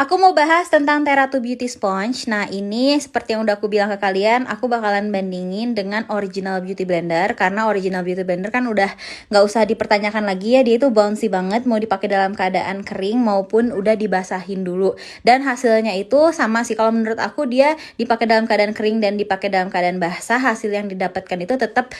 Aku mau bahas tentang Terra 2 Beauty Sponge. Nah, ini seperti yang udah aku bilang ke kalian, aku bakalan bandingin dengan Original Beauty Blender. Karena Original Beauty Blender kan udah nggak usah dipertanyakan lagi ya, dia itu bouncy banget, mau dipakai dalam keadaan kering maupun udah dibasahin dulu. Dan hasilnya itu sama sih, kalau menurut aku dia dipakai dalam keadaan kering dan dipakai dalam keadaan basah, hasil yang didapatkan itu tetap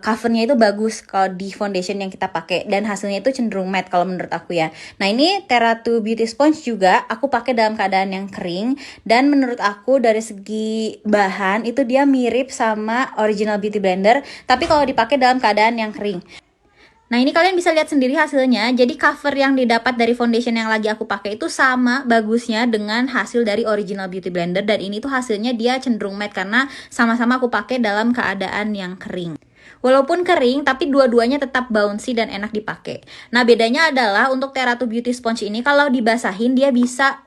covernya itu bagus kalau di foundation yang kita pakai. Dan hasilnya itu cenderung matte kalau menurut aku ya. Nah, ini Terra 2 Beauty Sponge juga aku pakai dalam keadaan yang kering, dan menurut aku dari segi bahan itu dia mirip sama Original Beauty Blender, tapi kalau dipakai dalam keadaan yang kering. Nah, ini kalian bisa lihat sendiri hasilnya. Jadi cover yang didapat dari foundation yang lagi aku pakai itu sama bagusnya dengan hasil dari Original Beauty Blender, dan ini tuh hasilnya dia cenderung matte karena sama-sama aku pakai dalam keadaan yang kering. Walaupun kering, tapi dua-duanya tetap bouncy dan enak dipakai. Nah, bedanya adalah untuk Terra 2 Beauty Sponge ini kalau dibasahin dia bisa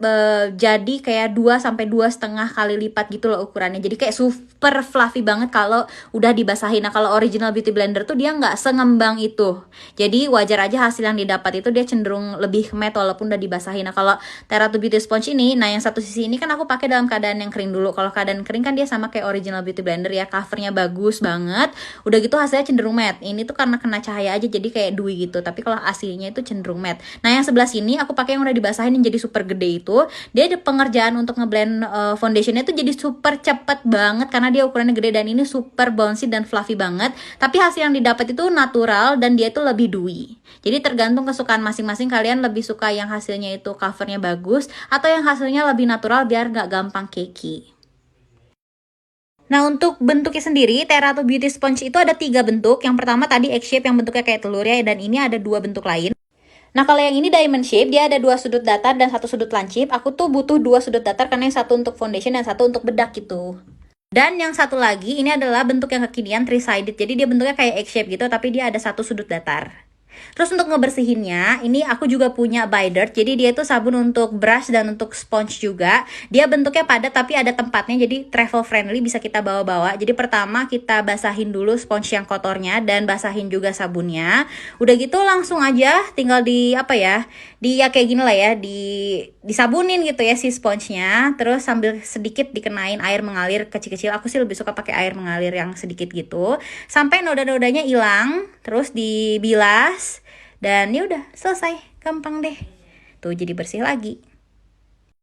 jadi kayak 2 sampai 2,5 kali lipat gitu loh ukurannya. Jadi kayak super fluffy banget kalau udah dibasahin. Nah, kalau Original Beauty Blender tuh dia nggak sengembang itu. Jadi wajar aja hasil yang didapat itu dia cenderung lebih matte walaupun udah dibasahin. Nah, kalau Terra 2 Beauty Sponge ini, nah yang satu sisi ini kan aku pakai dalam keadaan yang kering dulu. Kalau keadaan kering kan dia sama kayak Original Beauty Blender ya, covernya bagus banget. Udah gitu hasilnya cenderung matte. Ini tuh karena kena cahaya aja jadi kayak dewy gitu, tapi kalau aslinya itu cenderung matte. Nah, yang sebelah sini aku pakai yang udah dibasahin yang jadi super gede itu. Dia ada pengerjaan untuk ngeblend foundationnya tuh jadi super cepet banget karena dia ukurannya gede, dan ini super bouncy dan fluffy banget. Tapi hasil yang didapat itu natural dan dia itu lebih dewy. Jadi tergantung kesukaan masing-masing, kalian lebih suka yang hasilnya itu covernya bagus atau yang hasilnya lebih natural biar gak gampang cakey. Nah, untuk bentuknya sendiri, Terra 2 Beauty Sponge itu ada 3 bentuk. Yang pertama tadi egg shape yang bentuknya kayak telur ya, dan ini ada 2 bentuk lain. Nah, kalau yang ini diamond shape, dia ada 2 sudut datar dan 1 sudut lancip. Aku tuh butuh 2 sudut datar karena yang satu untuk foundation dan satu untuk bedak gitu. Dan yang satu lagi, ini adalah bentuk yang kekinian, three-sided. Jadi dia bentuknya kayak egg shape gitu, tapi dia ada 1 sudut datar. Terus untuk ngebersihinnya, ini aku juga punya By Dirt. Jadi dia itu sabun untuk brush dan untuk sponge juga. Dia bentuknya padat tapi ada tempatnya, jadi travel friendly, bisa kita bawa-bawa. Jadi pertama kita basahin dulu sponge yang kotornya dan basahin juga sabunnya. Udah gitu langsung aja tinggal di apa ya? Di ya kayak gini lah ya, disabunin gitu ya si sponsenya. Terus sambil sedikit dikenain air mengalir kecil-kecil. Aku sih lebih suka pakai air mengalir yang sedikit gitu. Sampai noda-nodanya hilang, terus dibilas. Dan ya udah selesai, gampang deh. Tuh jadi bersih lagi.